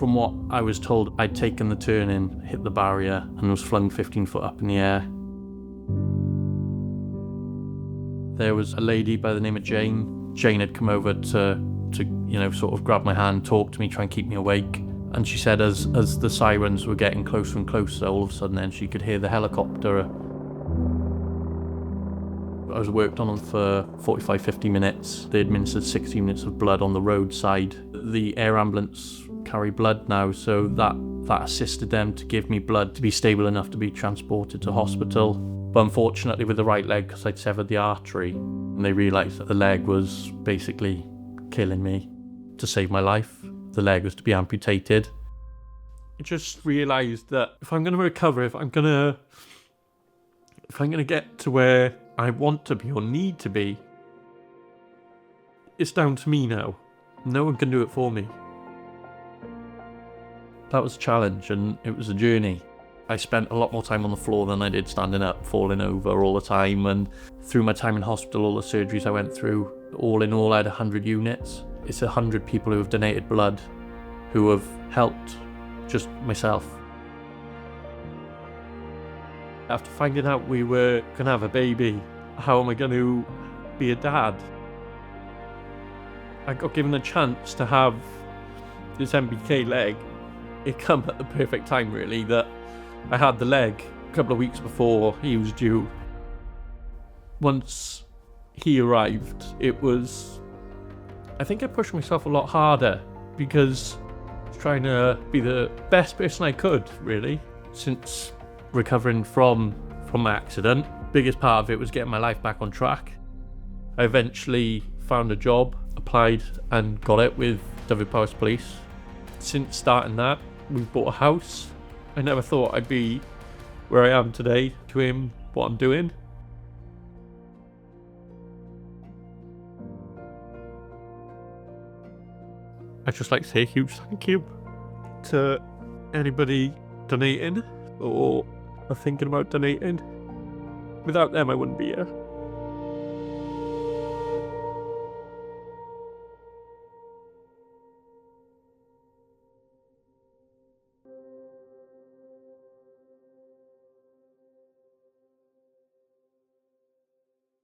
From what I was told, I'd taken the turn in, hit the barrier, and was flung 15 foot up in the air. There was a lady by the name of Jane. Jane had come over to sort of grab my hand, talk to me, try and keep me awake. And she said as the sirens were getting closer and closer, all of a sudden then she could hear the helicopter. I was worked on for 45, 50 minutes. They administered 60 minutes of blood on the roadside. The air ambulance carry blood now, so that assisted them to give me blood to be stable enough to be transported to hospital. But unfortunately with the right leg, because I'd severed the artery, and they realised that the leg was basically killing me. To save my life, the leg was to be amputated. I just realised that if I'm going to recover, if I'm going to get to where I want to be or need to be, it's down to me now. No one can do it for me. That was a challenge, and it was a journey. I spent a lot more time on the floor than I did standing up, falling over all the time, and through my time in hospital, all the surgeries I went through, all in all I had 100 units. It's 100 people who have donated blood, who have helped just myself. After finding out we were going to have a baby, how am I going to be a dad? I got given a chance to have this MBK leg. It come at the perfect time, really, that I had the leg a couple of weeks before he was due. Once he arrived, I think I pushed myself a lot harder because I was trying to be the best person I could, really, since recovering from my accident. Biggest part of it was getting my life back on track. I eventually found a job, applied and got it with Dyma Police. Since starting that, we've bought a house. I never thought I'd be where I am today, doing what I'm doing. I'd just like to say a huge thank you to anybody donating or thinking about donating. Without them, I wouldn't be here.